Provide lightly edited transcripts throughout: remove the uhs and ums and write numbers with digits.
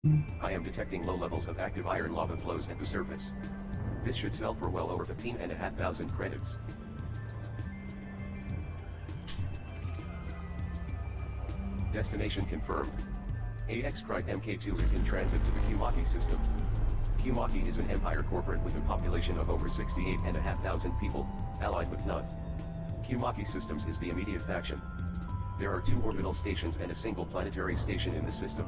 I am detecting low levels of active iron lava flows at the surface. This should sell for well over 15,500 credits. Destination confirmed. AX Krait MK2 is in transit to the Kumaki system. Kumaki is an empire corporate with a population of over 68,500 people, allied with none. Kumaki Systems is the immediate faction. There are 2 orbital stations and a single planetary station in the system.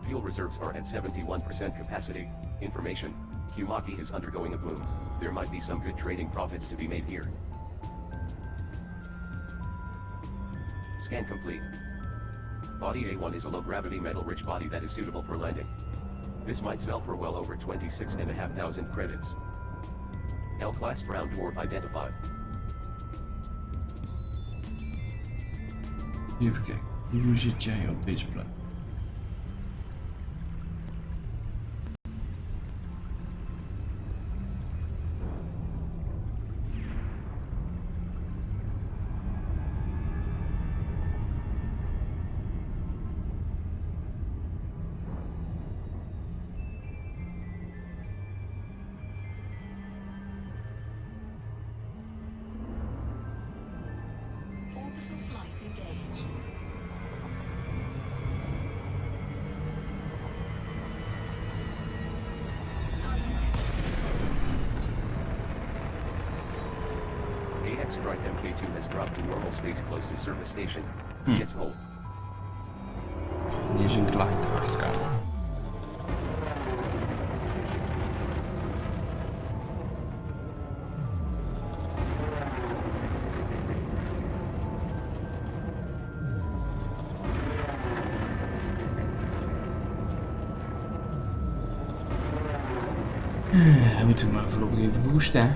Fuel reserves are at 71% capacity. Information: Kumaki is undergoing a boom. There might be some good trading profits to be made here. Scan complete. Body A1 is a low-gravity metal-rich body that is suitable for landing. This might sell for well over 26,500 credits. L-class brown dwarf identified. Even kijken, hoe zit jij op deze plek? Orbital flight engaged. High integrity compromised. AX Krait MK2 has dropped to normal space close to surface station. Jets hold. Die is een Krait achteraan. Dan moeten we maar voorlopig even boosten, hè.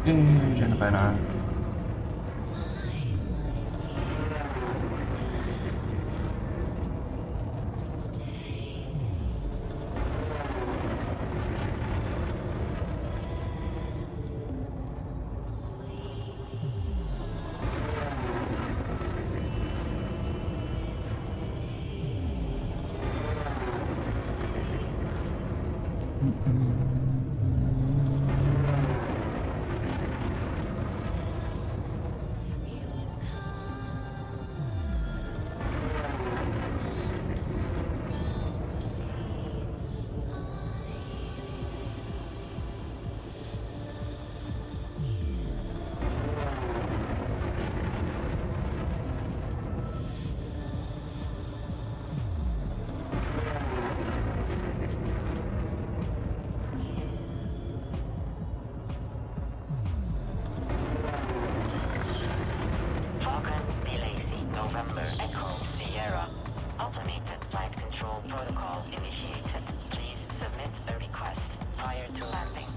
We zijn er bijna. Echo Sierra. Automated flight control protocol initiated. Please submit a request prior to landing.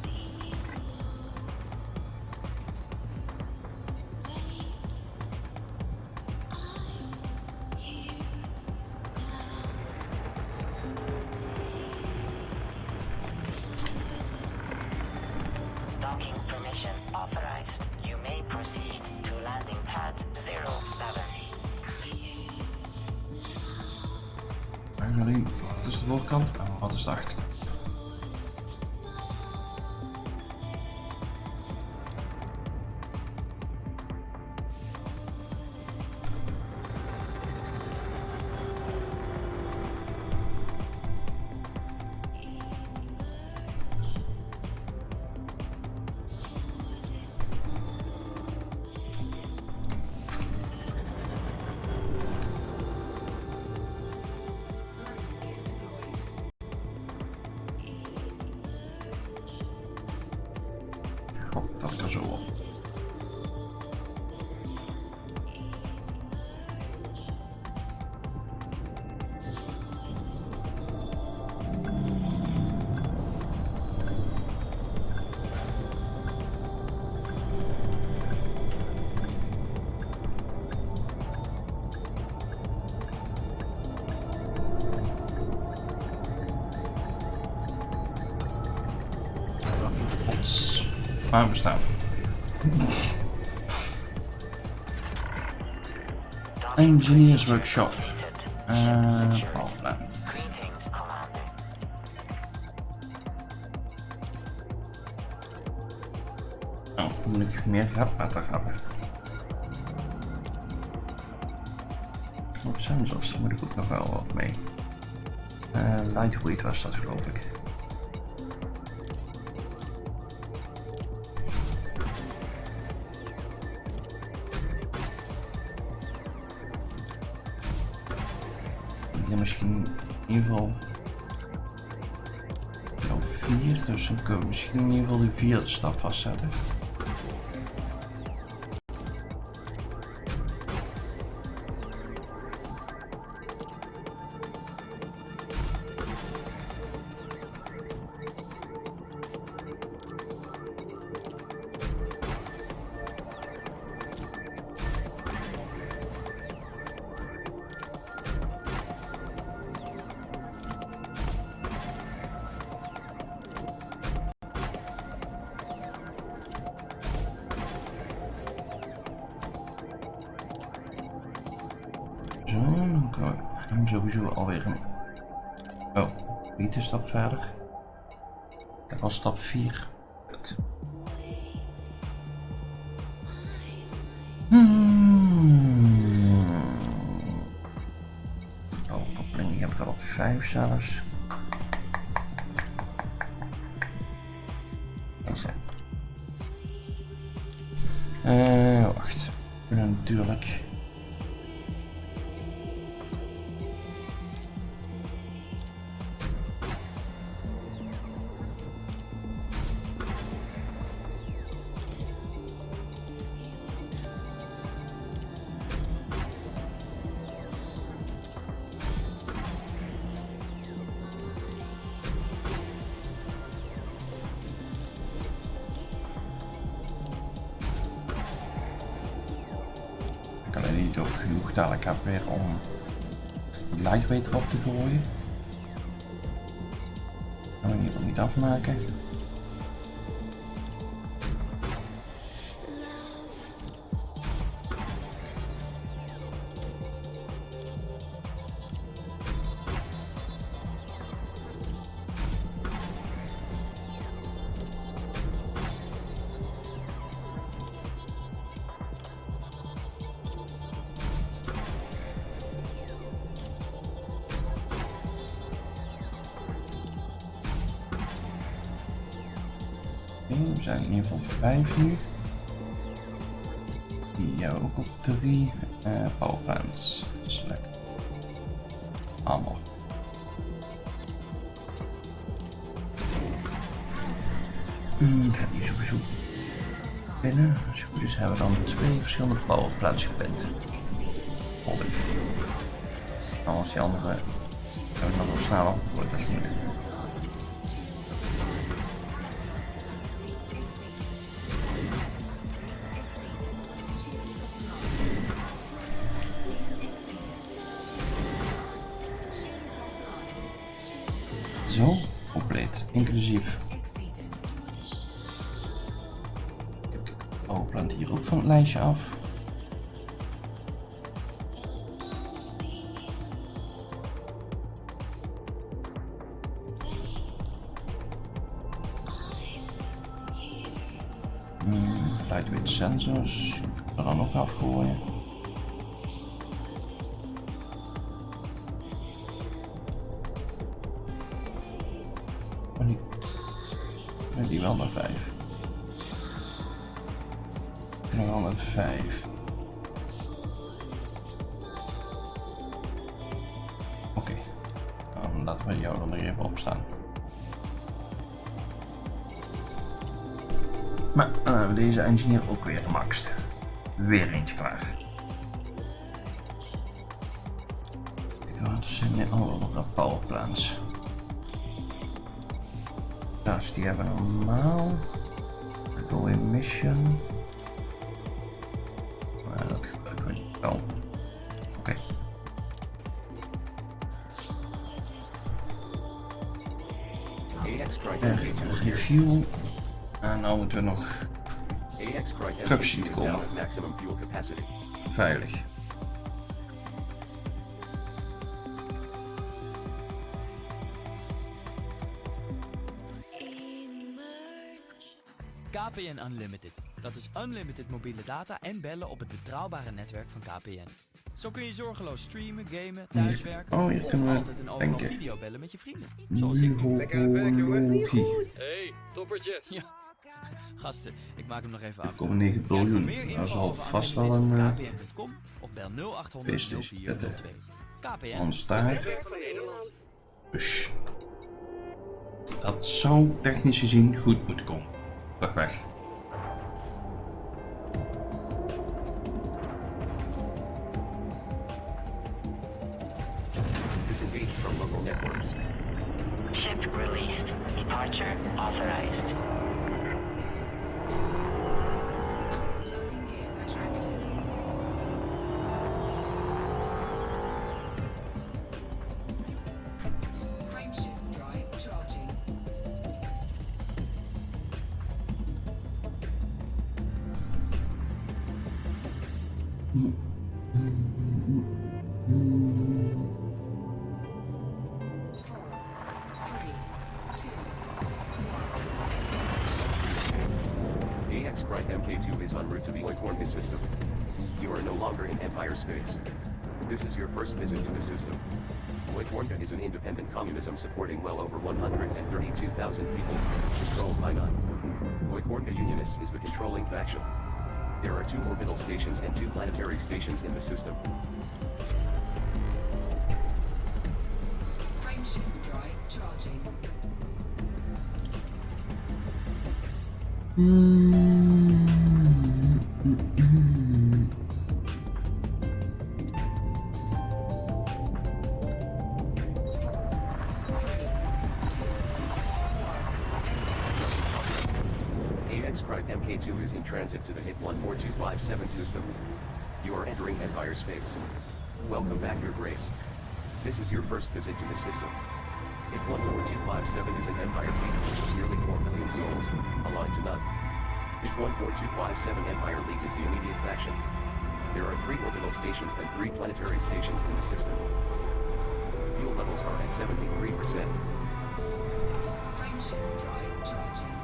Docking permission authorized. You may proceed to landing pad 07. Alleen, wat is de voorkant? Oh, wat is de achterkant? God, dat kan zo op. Maar we staan. Engineers workshop. Plant. Oh, moet ik meer grapwater hebben. Op sensors, daar moet ik ook nog wel wat mee. Lightweight was dat, geloof ik. Misschien in ieder geval 4, dus dan kunnen we misschien in ieder geval de 4e stap vastzetten. Zo, dan kan ik sowieso alweer een... Oh, niet een stap verder. Ik heb al stap 4. Goed. Oh, koppeling heb ik al op 5 zelfs. Deze. Wacht. We kunnen natuurlijk... Ik kan er niet ook genoeg dadelijk heb weer om lightweight erop te gooien. Gaan we in ieder geval niet afmaken. We zijn in ieder geval 5 nu. Ja, ook op 3 powerplants. Select. Allemaal. Ik ga die sowieso binnen. Als het goed is hebben we dan 2 verschillende powerplants gepland. Anders die andere hebben we nog wel sneller. Wordt dat niet. Zo, compleet, inclusief. Ik heb de powerplant hier ook van het lijstje af. Lightweight sensors, ik kan er nog afgooien. Die wel naar 5. En wel naar 5. Oké. Dan laten we jou er nog even op staan. Maar dan hebben we deze engineer ook weer gemaxt. Weer eentje klaar. Kijk, wat zijn er allemaal powerplants? Dus die hebben we normaal. Go in mission. Maar dat gebruiken we niet. Oh. Oké. Review. En nou moeten we nog trucks zien komen. Veilig. KPN Unlimited. Dat is unlimited mobiele data en bellen op het betrouwbare netwerk van KPN. Zo kun je zorgeloos streamen, gamen, thuiswerken hier of kunnen we altijd en overal denken. videobellen met je vrienden. Zoals ik nu. Lekker aan het werk, jongen. Hey, toppertje. Ja. Gasten, ik maak hem nog even af. 9 biljoen. Dat zal vast wel een kpn.com of bel 0800 PlayStation 0402. KPN. ons daar. Dus dat zou technisch gezien goed moeten komen. Weg weg. Disengage from local networks. Ship released. Departure authorized. Loading gear retracted. Frameshift drive charging. AX Krait MK2 is en route to the Oikornka system. You are no longer in Empire space. This is your first visit to the system. Oikornka is an independent communism supporting well over 132,000 people, controlled by none. Oikornka Unionists is the controlling faction. There are 2 orbital stations and 2 planetary stations in the system. Frameshift drive charging. AX Krait MK2 is in transit to the HIT 14257 system. You are entering Empire space. Welcome back, your grace. This is your first visit to the system. If 14257 is an Empire fleet with nearly 4 million souls, aligned to none. If 14257 Empire League is the immediate faction, there are 3 orbital stations and 3 planetary stations in the system. Fuel levels are at 73%. Frameshift drive charging.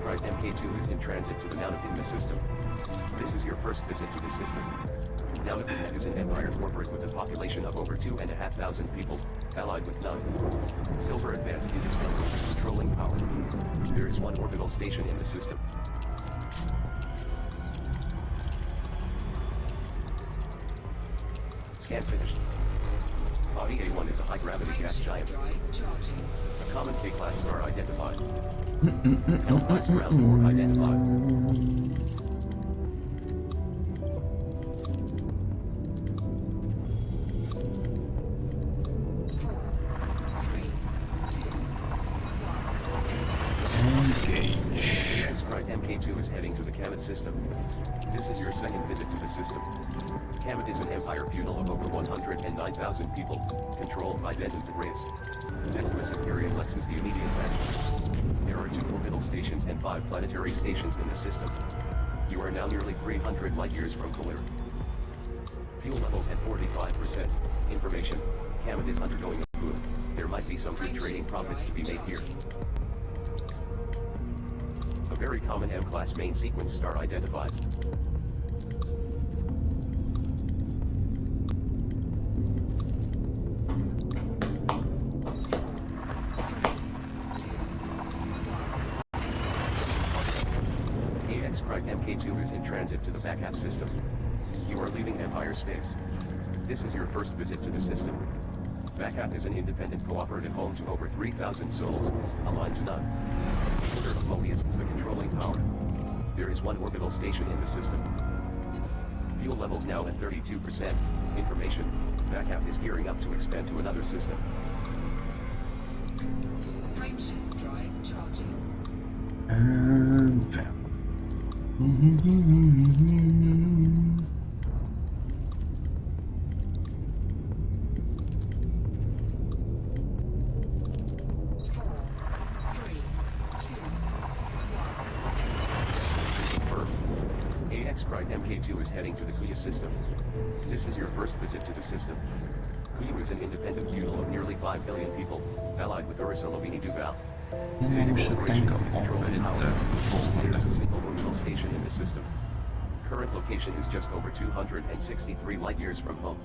Krait MK2 is in transit to the Nanook in the system. This is your first visit to the system. Nanook is an empire corporate with a population of over 2,500 people, allied with none. Silver advanced interstellar controlling power. There is 1 orbital station in the system. Scan finished. Body A1 is a high-gravity gas giant. Drive charging. A common K-class star identified. L-class ground core identified. Krait MK2 is heading to the Krait system. This is your second visit to the system. Krait is an empire feudal of over 109,000 people, controlled by Denton the race. Decimus Imperium Lex is the immediate faction. There are 2 orbital stations and 5 planetary stations in the system. You are now nearly 300 light years from Krait. Fuel levels at 45%. Information: Krait is undergoing a coup. There might be some good trading profits to be made here. A very common M-class main sequence star identified. Krait MK2 is in transit to the backup system. You are leaving Empire space. This is your first visit to the system. Backup is an independent cooperative home to over 3,000 souls, aligned to none. The order of Molius is the controlling power. There is 1 orbital station in the system. Fuel levels now at 32%. Information: Backup is gearing up to expand to another system. Frameshift drive charging. En ver. Krait MK2 is heading to the Kuya system. This is your first visit to the system. Kuya is an independent feudal of nearly 5 billion people, allied with Ursa Lovini Duval. Nu moest het denken op in de There volgende. is a single orbital station in the system. Current location is just over 263 light years from home.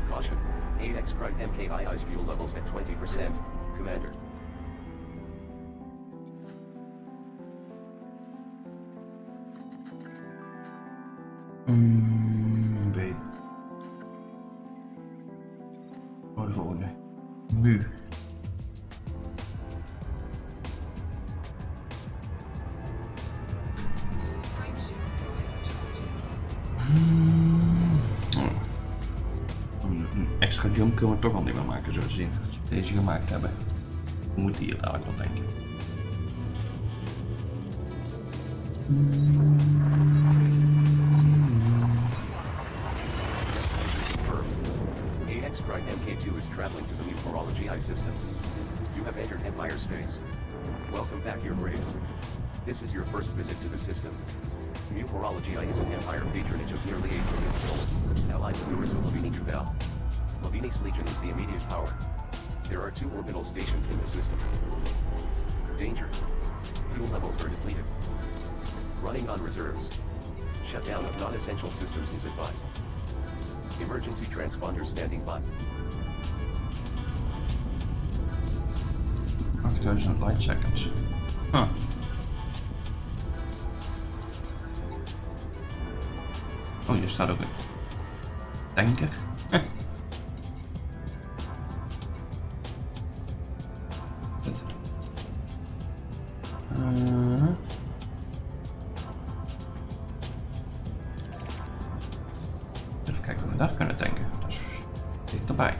Caution: 8X Krait MKII's fuel levels at 20%. Commander. B. Oh, de volgende. Mu. Frameshift drive charging. Een extra jump kunnen we toch al niet meer maken, zo te zien. Als we deze gemaakt hebben, moet die hier dadelijk wel denken. Krait MK2 is traveling to the Meteorology I system. You have entered Empire space. Welcome back, your grace. This is your first visit to the system. Meteorology I is an empire patronage of nearly 8 billion souls, allied to Ursa Lovini Duval. Lovini's legion is the immediate power. There are 2 orbital stations in the system. Danger: fuel levels are depleted. Running on reserves. Shutdown of non-essential systems is advised. Emergency transponder standing by. 8000 light seconds. Huh. Oh, hier staat ook een tanker. Dit. daar kunnen tanken. Dus dichterbij.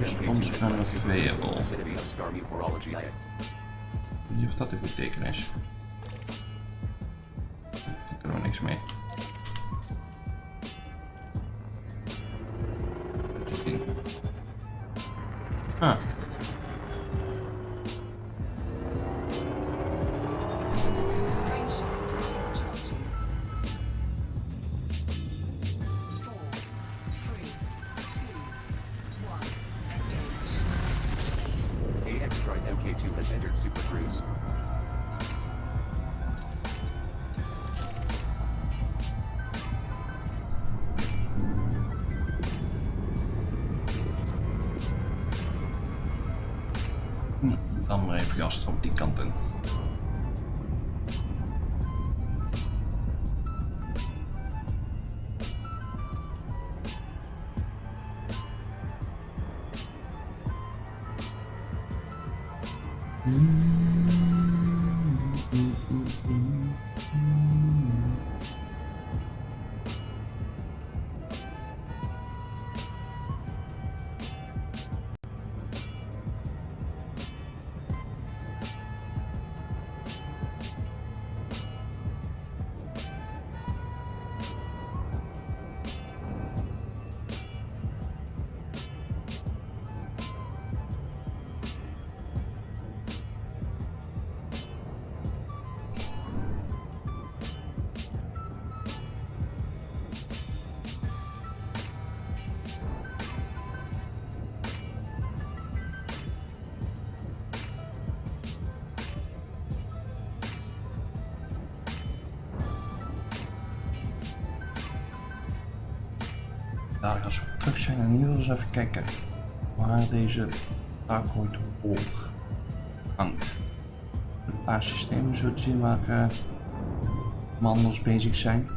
Respons gaan we available. Niet of dat een goed teken is. Daar kunnen we niks mee. Ah. Frameshift drive charging. 4, 3, 2, 1. Engage. AX Krait MK2 has entered Super Cruise. Dan maar even gas op die kant in. Dadelijk als we terug zijn en nu eens even kijken waar deze taak ooit op hangt. Een paar systemen zo te zien waar mandels bezig zijn.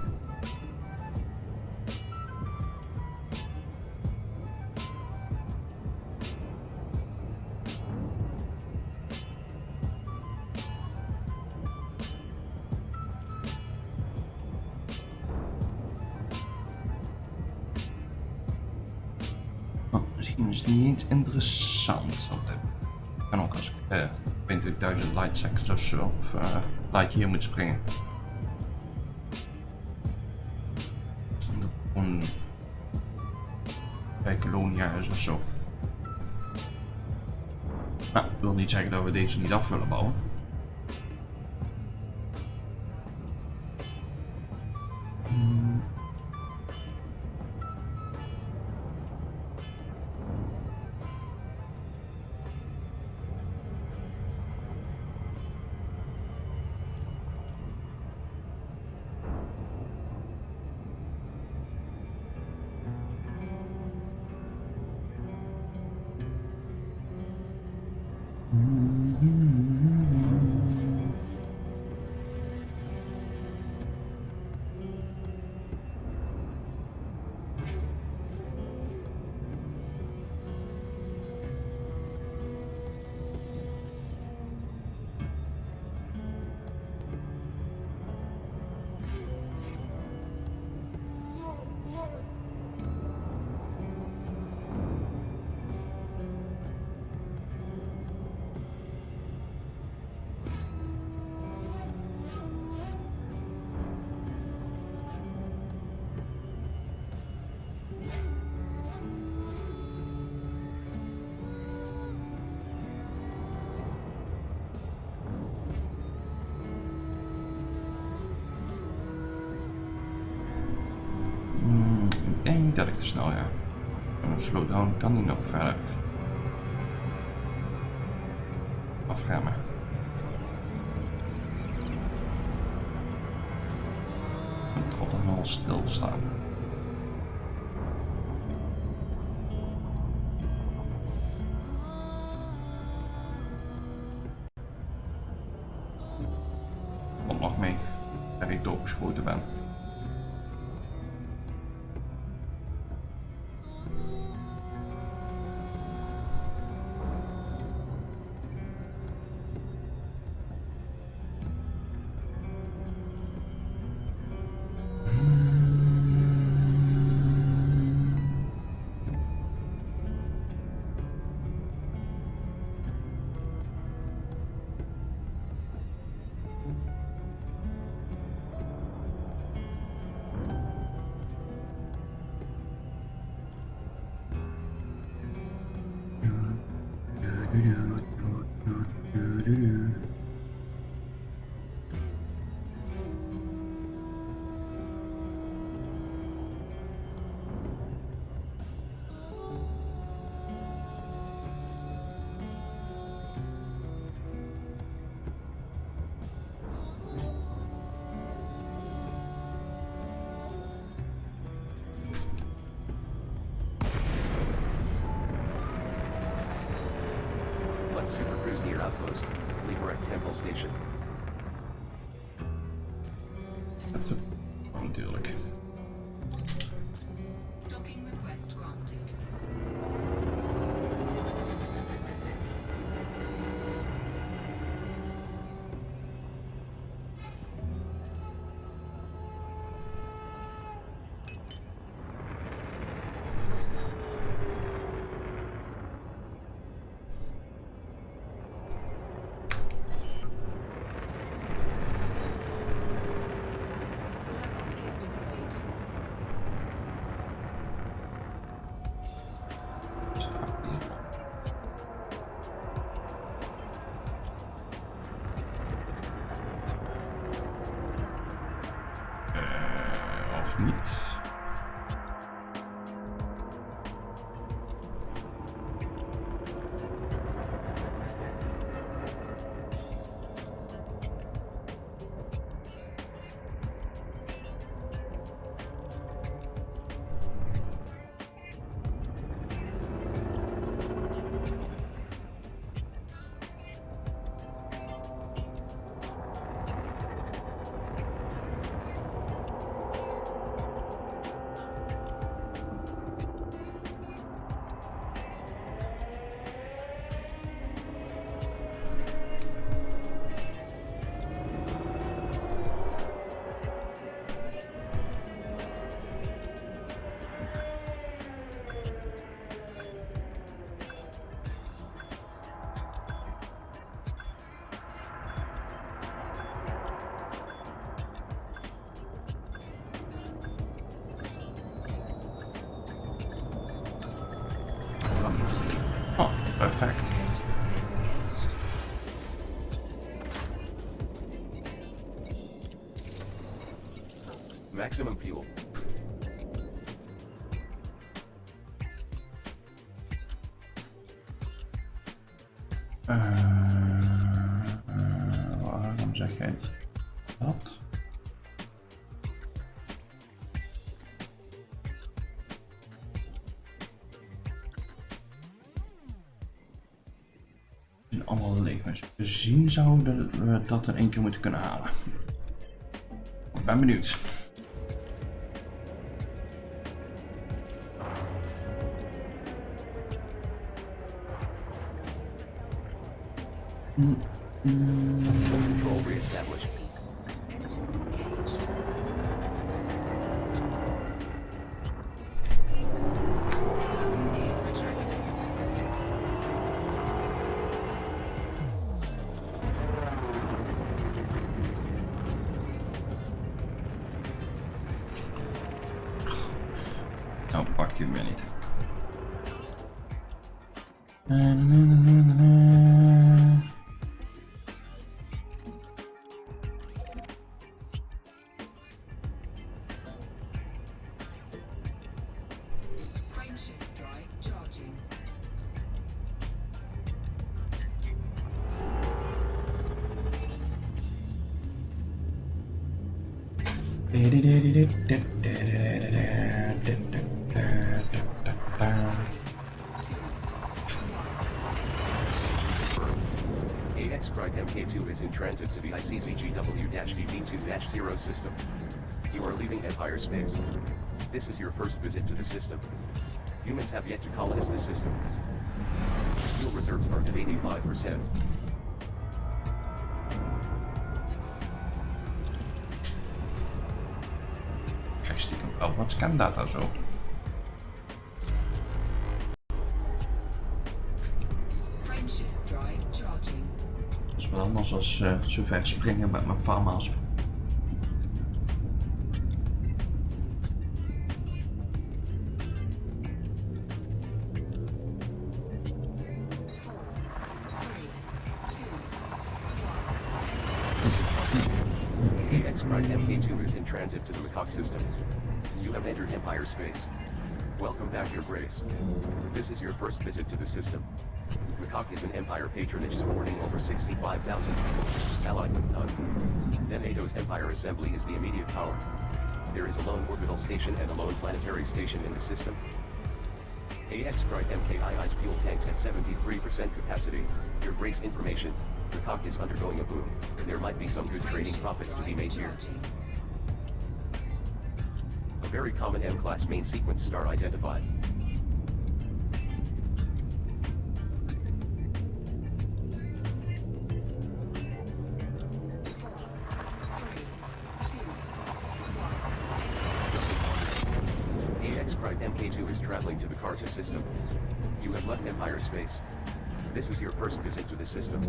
Misschien is het niet interessant. Want ik kan ook als ik 20.000 light seconds of zo, of light hier moet springen. Dat gewoon bij Colonia is of zo. Maar dat wil niet zeggen dat we deze niet af willen bouwen. Ik denk dat ik te snel ga. Slowdown kan die nog verder afremmen. En tot dan al stilstaan. Komt nog mee dat ik doodgeschoten ben. Super Cruise near Outpost, Liberec Temple Station. Dat is het natuurlijk. Docking request granted. Landing gear deployed. Of niet? Oh, perfect. Maximum fuel. Waarom zeg jij dat? allemaal leeg. Maar we zien zouden we dat in één keer moeten kunnen halen. Ik ben benieuwd. Control re-established. Engines engaged. Landing gear retracted. Nou, pakt hij hem weer niet. Frameshift drive charging. AX Krait MK2 is in transit to the ICZGW-DD2-0 system. You are leaving Empire space. This is your first visit to the system. Humans have yet to colonize the system. Fuel reserves are at 85%. Kijk stiekem wel wat scandata zo. Frameshift drive charging. Dat is wel anders als zo ver springen met mijn farmhouse. AX Krait MK2 is in transit to the Macaque system. You have entered Empire space. Welcome back, Your Grace. This is your first visit to the system. Macaque is an Empire patronage supporting over 65,000 people, allied with none. Then NATO's Empire Assembly is the immediate power. There is a lone orbital station and a lone planetary station in the system. AX Krait MKII's fuel tanks at 73% capacity. Your Grace information, Macaque is undergoing a boom. There might be some good trading profits to be made here. A very common M-class main sequence star identified. AX Krait MK2 is traveling to the Krait system. You have left Empire space. This is your first visit to the system.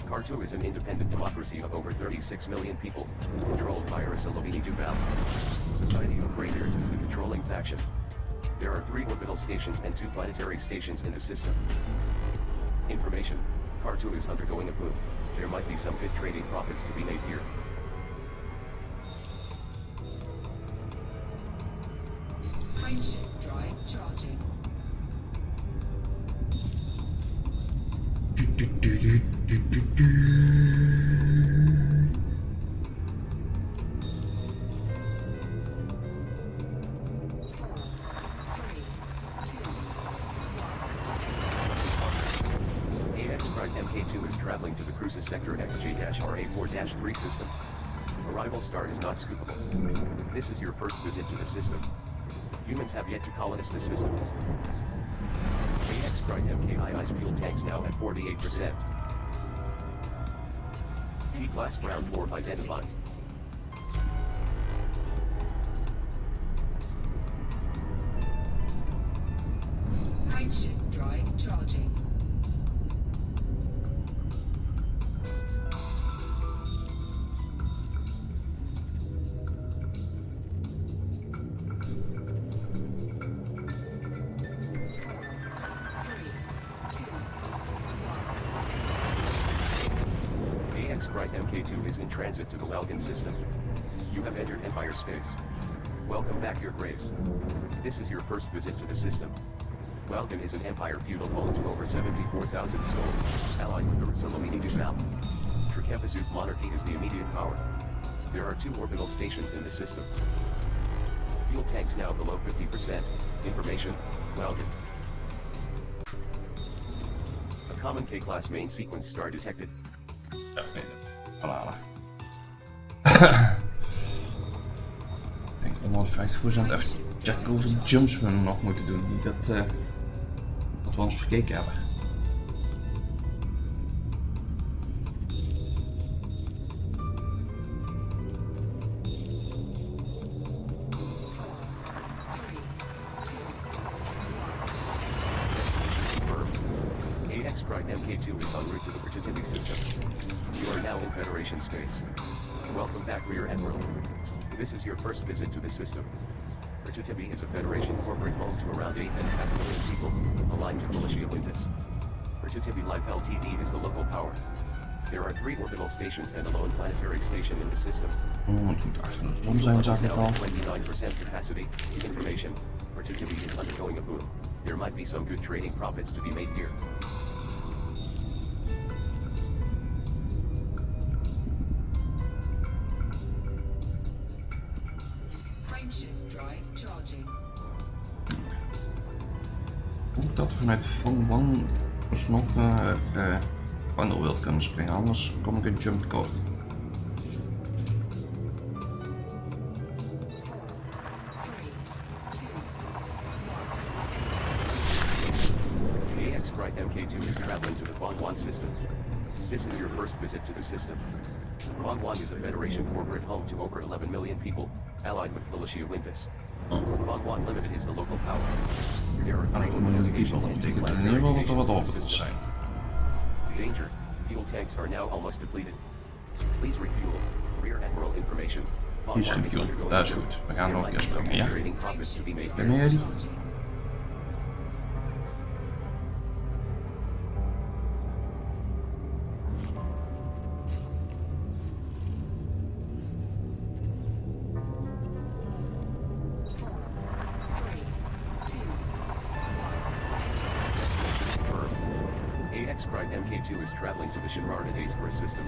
Krait is an independent democracy of over 36 million people, controlled by Ursulabini Duval. Society of Greybeards is the controlling faction. There are 3 orbital stations and 2 planetary stations in the system. Information: Krait is undergoing a boom. There might be some good trading profits to be made here. Frameshift drive charging. AX Krait MK2 is traveling to the Cruises Sector XJ-RA4-3 system. Arrival star is not scoopable. This is your first visit to the system. Humans have yet to colonize the system. AX Krait MKII's fuel tanks now at 48%. T-class ground floor identified. Frameshift drive charging. AX Krait MK2 is in transit to the Welkin system. You have entered Empire space. Welcome back, Your Grace. This is your first visit to the system. Welkin is an Empire feudal home to over 74,000 souls, allied with the Ursulabini Duval. Trikempasut monarchy is the immediate power. There are 2 orbital stations in the system. Fuel tanks now below 50%. Information: Welkin. A Common K-class main sequence star detected. Ja, nee, van aardig. Ik denk 150% even checken hoeveel jumps we nog moeten doen. Niet dat we ons verkeken hebben. Krait MK2 is en route to the Bertitibi system. You are now in Federation space. Welcome back, Rear Admiral. This is your first visit to the system. Bertitibi is a Federation corporate home to around 8.5 million people, aligned to Militia Olympus. Bertitibi Life Ltd is the local power. There are 3 orbital stations and a lone planetary station in the system. Zon zijn zag ik Now al. at 29% capacity. Information. Bertitibi is undergoing a boom. There might be some good trading profits to be made here. Frameshift drive charging. Hoe dat we vanuit Van Wan alsnog het bundle wilt kunnen springen, anders kom ik een jump code. Krait MK2 is traveling to the Bangwan system. This is your first visit to the system. Bangwan is a Federation corporate home to over 11 million people, allied with Militia Olympus. Bangwan Limited is the local power. There are 3 orbital stations and 2 planetary stations in the system. Danger. Fuel tanks are now almost depleted. Please refuel. Rear Admiral information. Die is gefueld, dat is goed. We gaan nog een keer springen, ja? Trading profits to be made Ben jij die? Krait MK2 is traveling to the Shinrarta Daysbra system.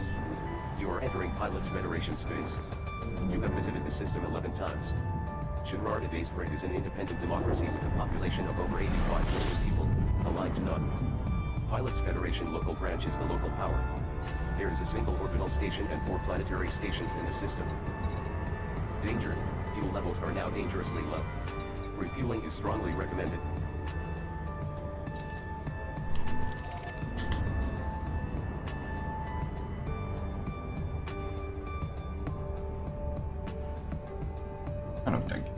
You are entering Pilots Federation space. You have visited the system 11 times. Shinrarta Daysbra is an independent democracy with a population of over 85 million people, aligned to none. Pilots Federation local branch is the local power. There is a single orbital station and 4 planetary stations in the system. Danger. Fuel levels are now dangerously low. Refueling is strongly recommended. Kan ook, denk ik.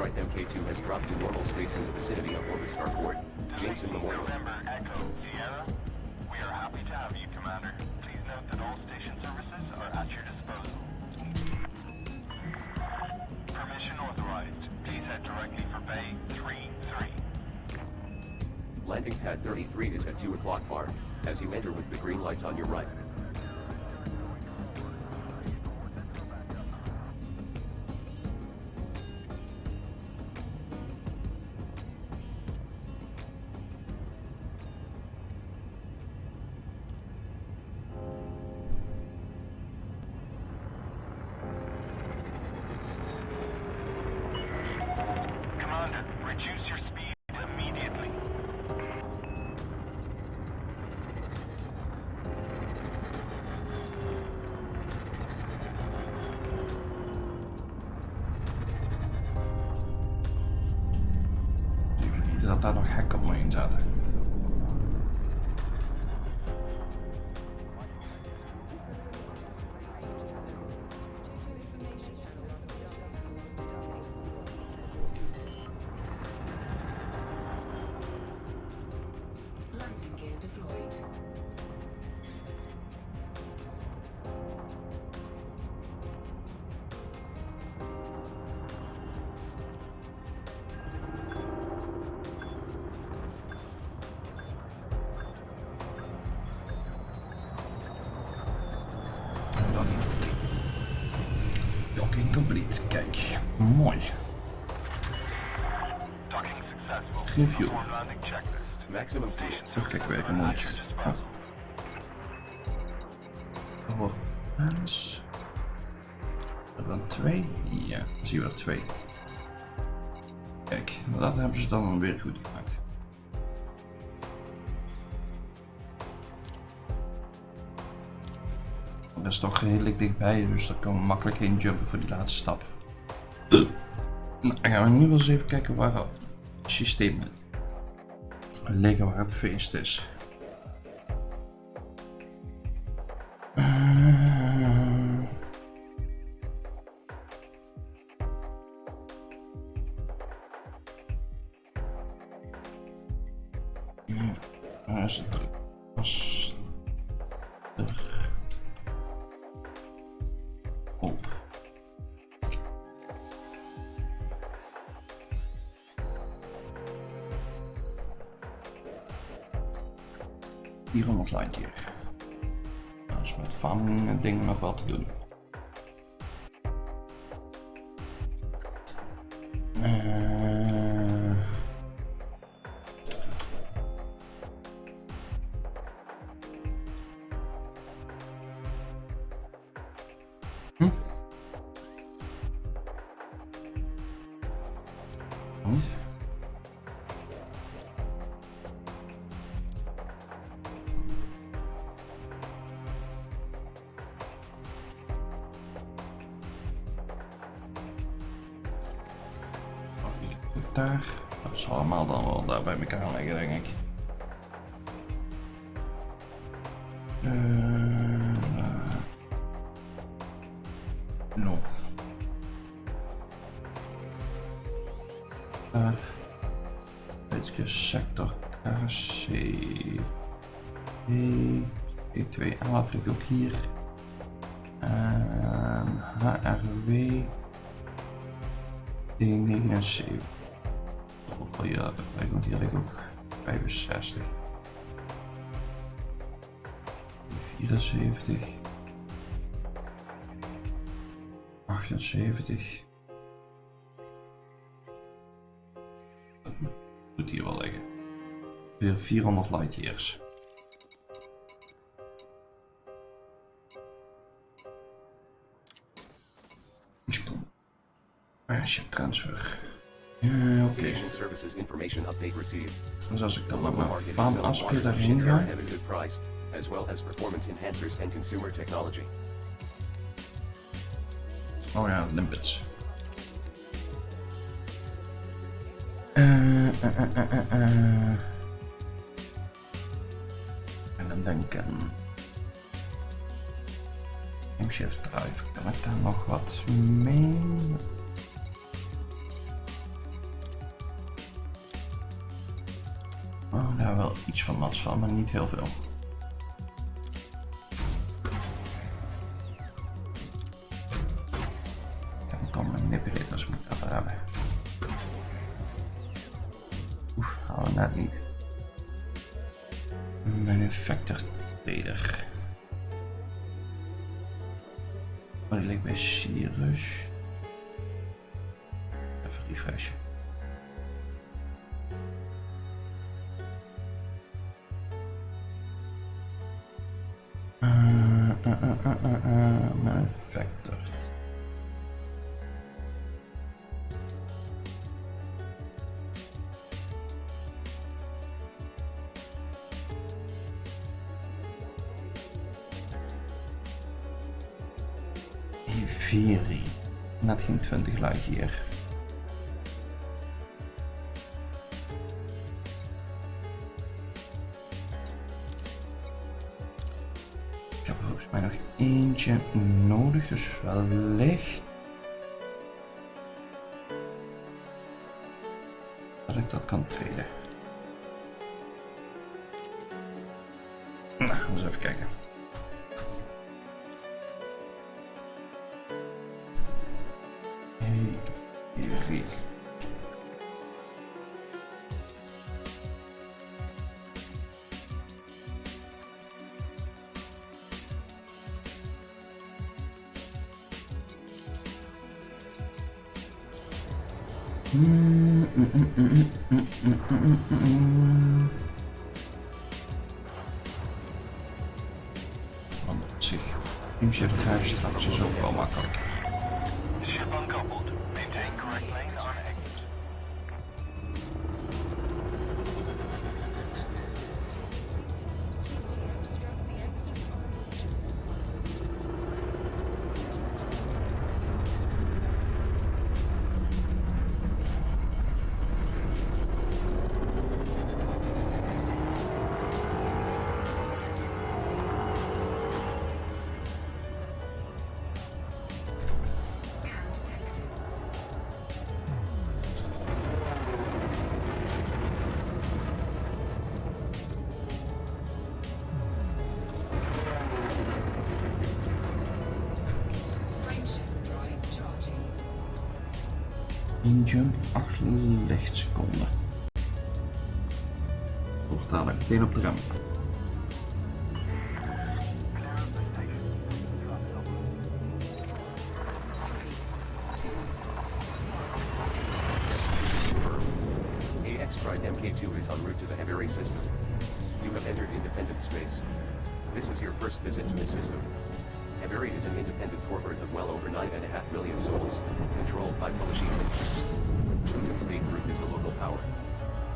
Krait MK2 has dropped to normal space in the vicinity of Orbis Starport. Jameson Memorial. November Echo Sierra. We are happy to have you, Commander. Please note that all station services are at your disposal. Permission authorized. Please head directly for Bay 33. Landing pad 33 is at 2 o'clock far, as you enter with the green lights on your right. Commander, reduce your speed immediately. Ik weet niet dat daar nog hekken omheen zaten. Landing gear deployed. Docking complete. Kijk, mooi. Docking successful. Review. Perform landing checklist. Maximum fuel. Even kijken waar ik hem moet. Voor eens. Er dan 2? Ja, dan zien we er 2. Kijk, dat hebben ze dan weer goed gemaakt. Dat is toch redelijk dichtbij, dus daar kan we makkelijk heen jumpen voor die laatste stap. Nou, dan gaan we nu wel eens even kijken waar het systeem liggen, waar het feest is. Waar is het? Was er op? Hier om ons lijntje. Dat is met farming en dingen nog wel te doen. Niet? Daar. Dat is allemaal dan wel daar bij elkaar liggen, denk ik. No. Daar. Beetje sector KC. E2 11 ligt ook hier. HRW. D79. Oh ja, hier ligt ook 65. 74. 78. Moet hier wel liggen. Weer 400 light years. Ship transfer. Ja, oké. Station services information update received. Dus als ik dan Local met market mijn is farm selling afspeer water daarheen stations ga. at a good price, as well as performance enhancers and consumer technology. Oh ja, limpets. En dan denk ik aan shift drive. Kan ik daar nog wat mee? Oh, daar wel iets van mats van, maar niet heel veel. Chemical manipulators moet ik dat hebben. Oef, halen we net niet. Manufactured trader. Oh, die ligt bij Cyrus. Even refreshen. Manufactured. Iveri. Net geen 20 light hier. Ik heb er volgens mij nog eentje nodig, dus wellicht dat ik dat kan traden. Nou, eens even kijken. Iveri. Want op zich, teamshift drive straks is ook wel makkelijk. Ship uncoupled. Maintain correct lane on exit. Scan detected. Frameshift drive charging. Injump 8 lichtseconden. Toch dadelijk meteen op de rem. AX Krait MK2 is en route to the heavy array system. You have entered independent space. This is your first visit to the system. Heavy is an independent corporate of well over 9.5 million souls, controlled by Polish interests. Putin State Group is the local power.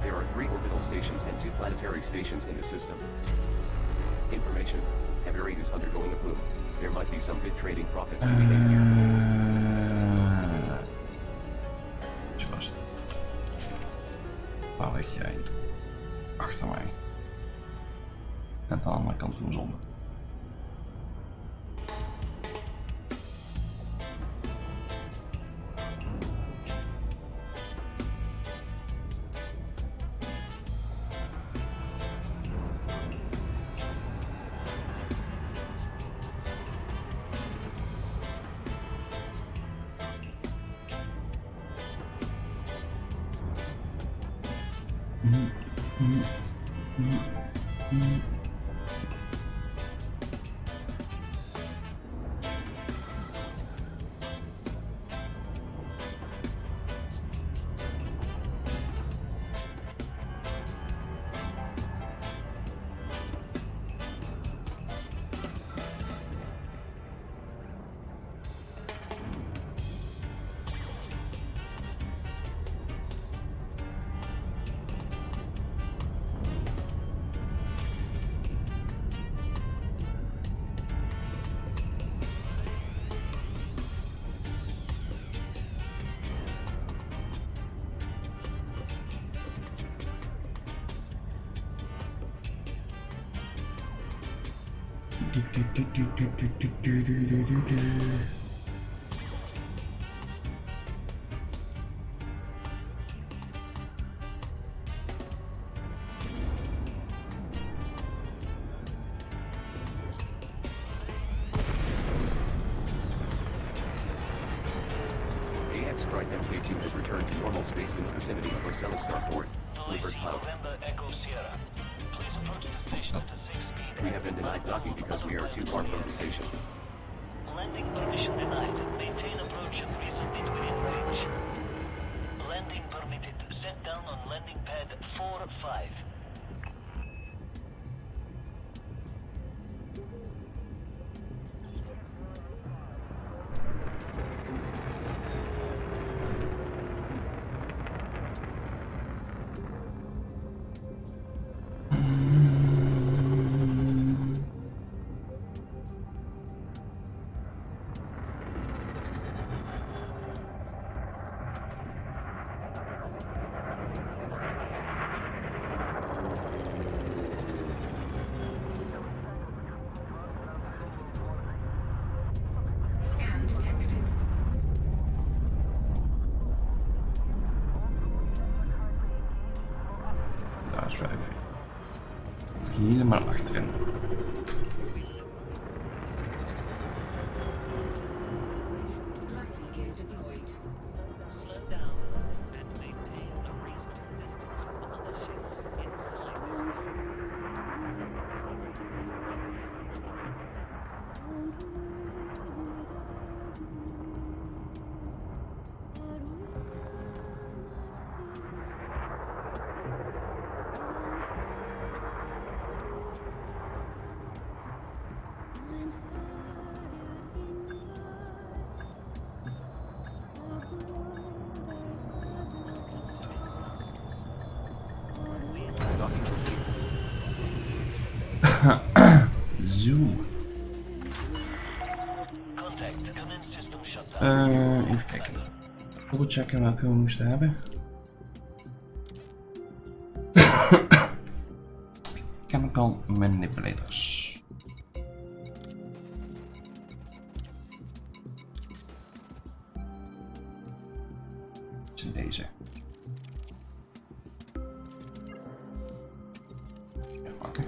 There are 3 orbital stations and 2 planetary stations in the system. Information: Heavy is undergoing a boom. There might be some good trading profits to be made here. Zo was het. Waar lig jij? Achter mij. Net aan de andere kant van de zon. AX Krait MK2 has returned to normal space in the vicinity of Rosella Starport, Lippert Hub. November Echo Sierra. Please approach the station at 6 speed. We have been denied docking because we are too far from the station. Landing permission denied. Maintain approach and resubmit within range. Landing permitted. Set down on landing pad 4-5. Scan detected. Daar is 5. Helemaal achterin. Landing gear deployed. Slow down and maintain a reasonable distance from other ships inside this area. Docking complete. Zo. Contact. Commence system shutdown. Even kijken. Dubbelchecken welke we moesten hebben. Chemical manipulators. Dat zijn deze. Even pakken.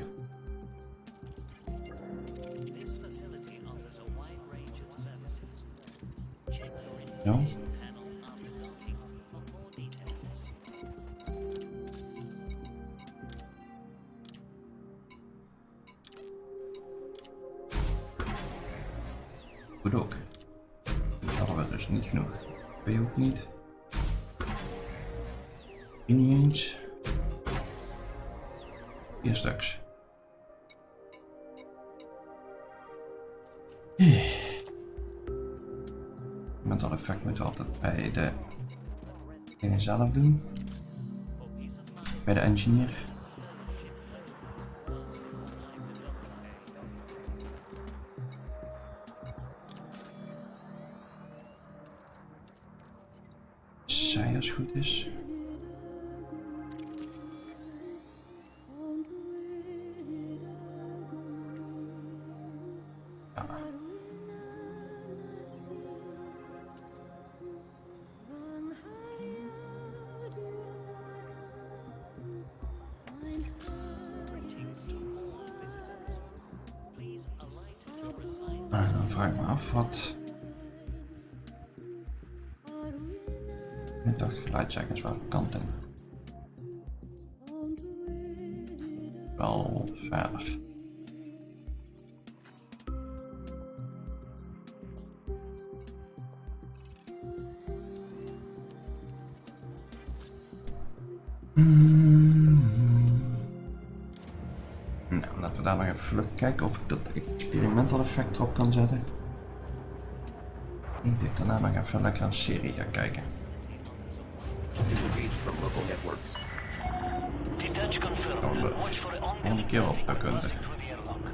This facility offers a wide range of services. Check your Ja. information panel after docking for more details. Goed ook. Dat hadden we dus niet genoeg. Ben je ook niet? Niet eens. 4 stuks. Met dat effect moeten we altijd bij de dingen zelf doen. Bij de engineer. Zij als het goed is. Ja. Greetings to all visitors. Please alight at your assigned Maar dan vraag ik me af wat. Ik dacht geluidcheckers welke kant in. Wel verder. Nou, laten we daar nog even vlug kijken of ik dat experimental effect erop kan zetten. Ik denk daarna nog even lekker een serie gaan kijken. Disengaged from local networks. Detach confirmed. Oh, but- Watch for Volgende ongoing keer op, dat kunt running het. through the airlock.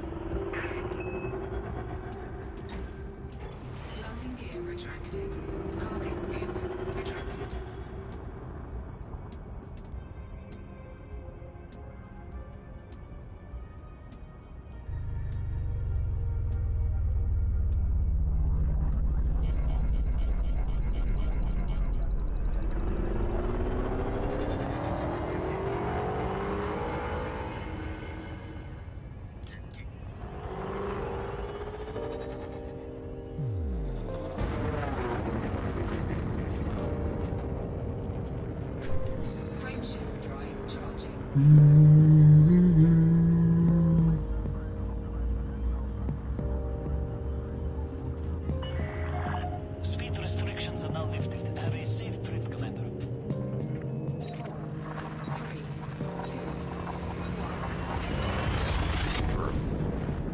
Landing gear retracted. Cargo scope retracted. Speed restrictions are now lifted. Have a safe trip, Commander.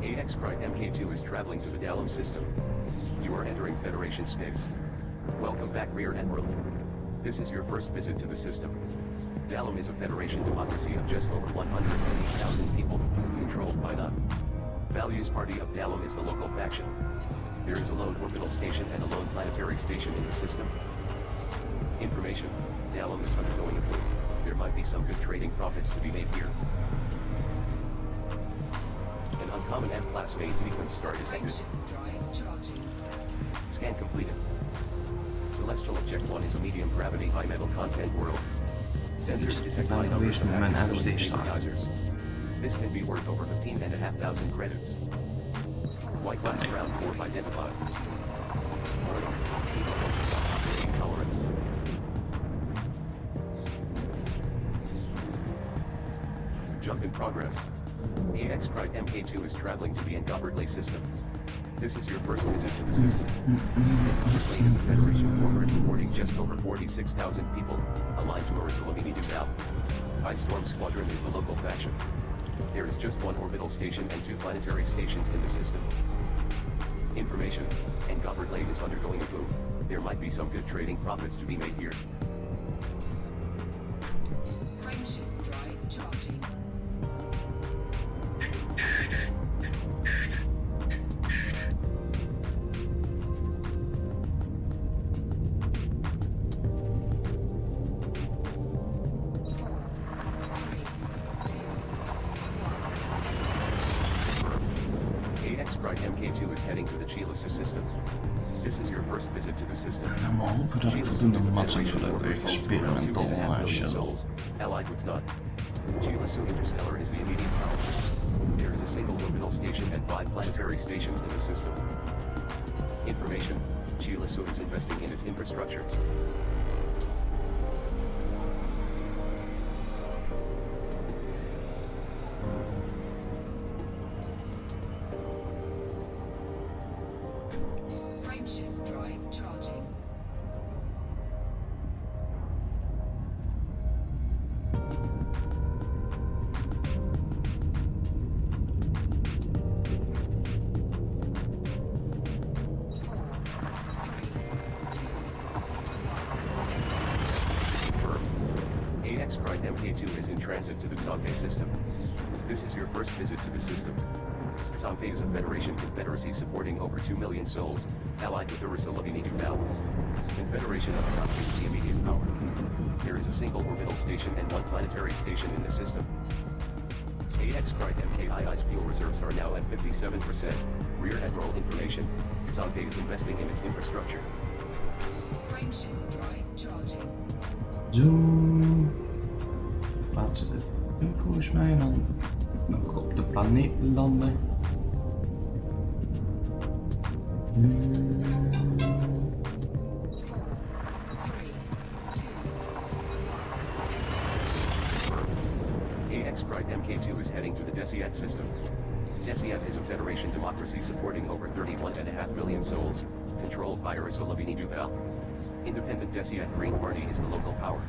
8X Krait MK2 is traveling to the Dalem system. You are entering Federation space. Welcome back, Rear Admiral. This is your first visit to the system. Dalem is a Federation democracy of just over 180,000 people, controlled by none. Values Party of Dalem is the local faction. There is a lone orbital station and a lone planetary station in the system. Information: Dalem is undergoing a boom. There might be some good trading profits to be made here. An uncommon M-class main sequence star detected. Drive charging. Scan completed. Celestial Object 1 is a medium gravity high metal content world. Sensors detect high numbers of Mijn active MSD silicon staat. geysers. This can be worth over 15,500 credits. White glass ground 4 identified. Warning: operating tolerance. Jump in progress. 8X Krait MK2 is traveling to the Engobertley system. This is your first visit to the system. Engobertley is a Federation corporate supporting just over 46,000 people, aligned to Arisalamini Duval. Ice Storm Squadron is the local faction. There is just one orbital station and 2 planetary stations in the system. Information: Engobertley is undergoing a boom. There might be some good trading profits to be made here. Frameshift drive charging. Krait MK2 is heading to the Chilasa system. This is your first visit to the system. Nou, maar hopen dat ik voldoende matchen voor dat experimental shuttle. Allied with none. Chilasa Interstellar is the immediate power. There is a single orbital station and 5 planetary stations in the system. Information: Chilasa is investing in its infrastructure. Frameshift drive charging. Confirmed. 8X Krait MK2 is in transit to the Xanfe system. This is your first visit to the system. Xanfe is a Federation confederacy supporting over 2 million souls, allied with Arisalamini Duval. Confederation of Xanfe is the immediate power. There is a single orbital station and 1 planetary station in the system. 8X Krait MKI's fuel reserves are now at 57%. Rear Admiral information: Xanfe is investing in its infrastructure. Frameshift drive charging. Zo. Laatste jump volgens mij en dan nog op de planeet landen. AX Krait MK2 is heading to the Desiat system. Desiat is a Federation democracy supporting over 31.5 million souls, controlled by Arisalamini Duval. Independent Desiat Green Party is the local power.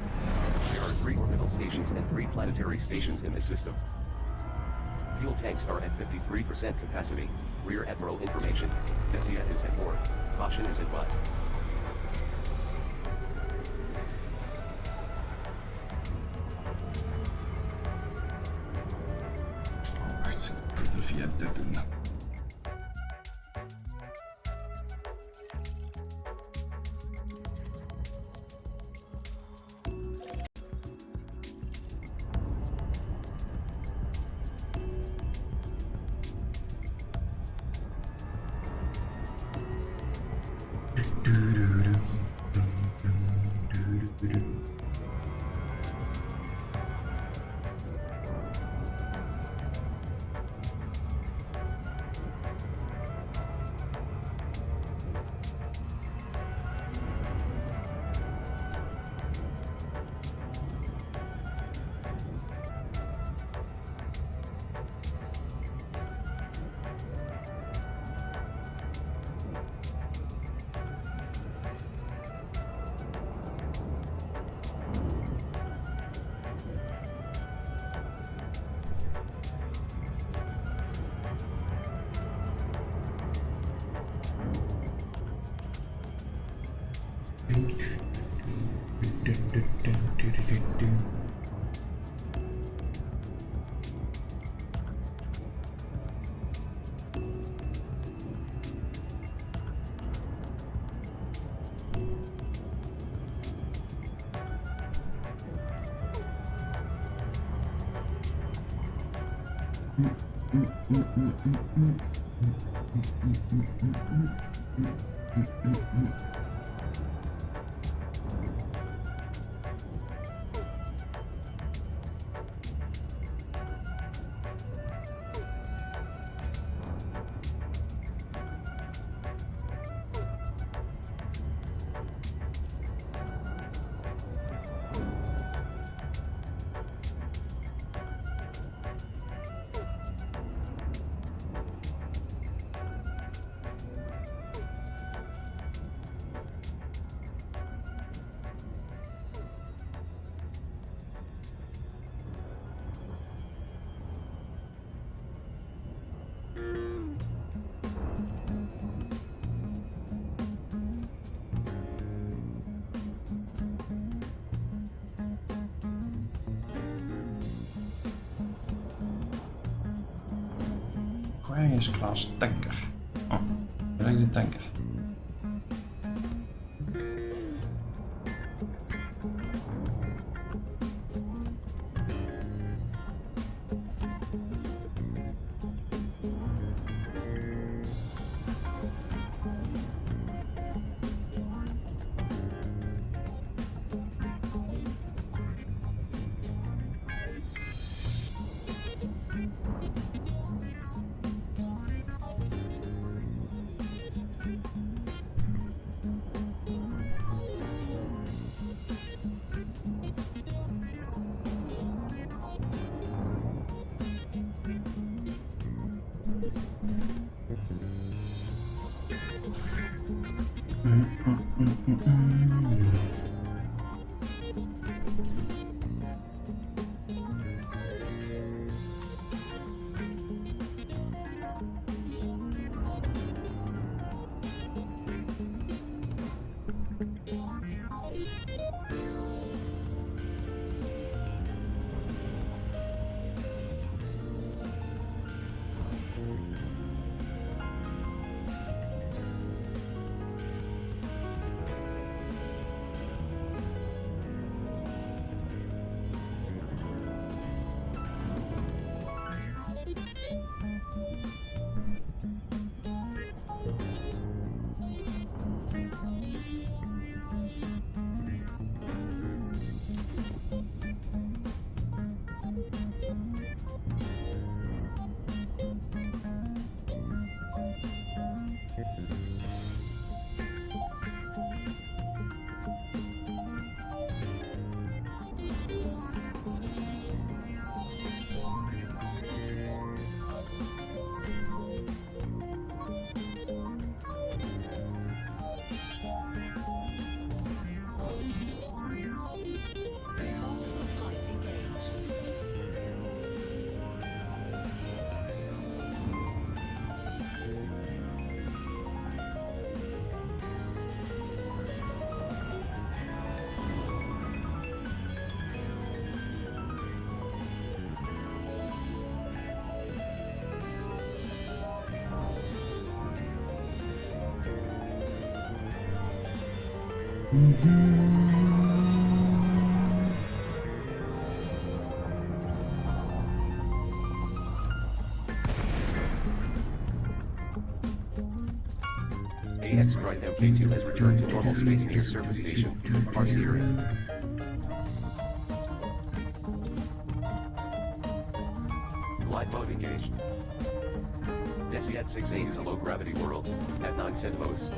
There are 3 orbital stations and 3 planetary stations in the system. Fuel tanks are at 53% capacity. Rear Admiral information: Desiat is at war. Caution is advised. Wacht, ik moet er via dit doen. Aquarius class tanker. Oh, wil ik de tanker? AX Krait MK2 has returned to normal space near surface station, RC area. Glide mode engaged. Desiat 6A is a low-gravity world, at 9 centimos.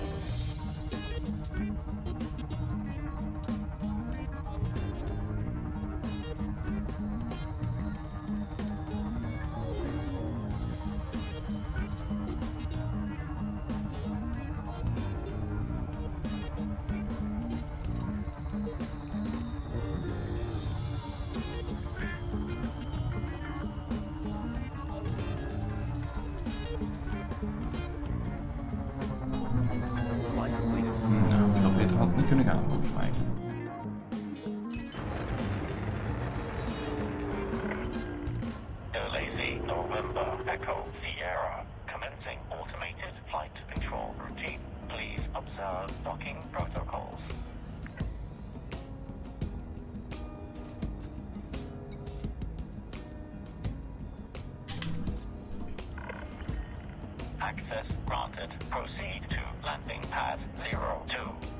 kunnen gaan volgens mij. Lazy November Echo Sierra. Commencing automated flight control routine. Please observe docking protocols. Access granted. Proceed to landing pad 02. Landing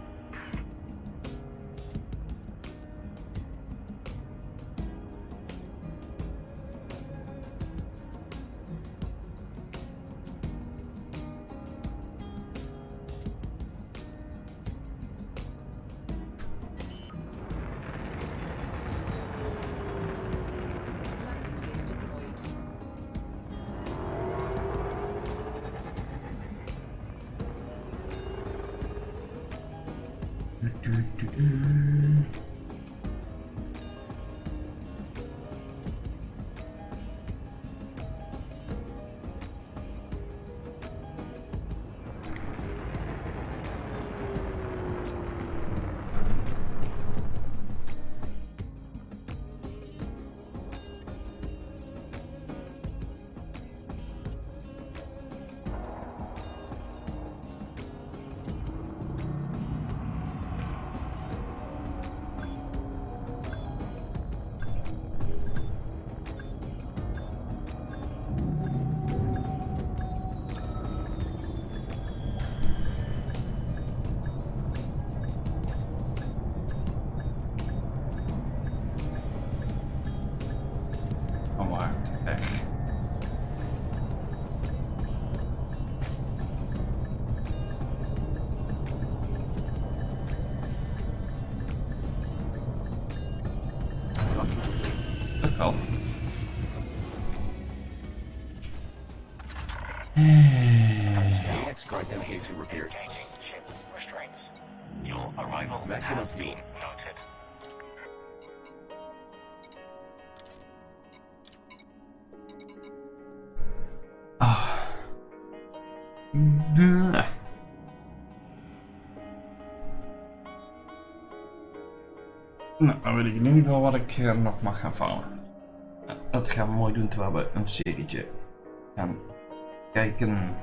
gear deployed. Oh maar, echt. Dat wel. AX Krait MK2 repaired. Engaging ship restraints. Your arrival Maximum has fuel. been noted. Nou, dan weet ik in ieder geval wat ik nog mag gaan vangen. Dat gaan we mooi doen terwijl we een serietje gaan kijken.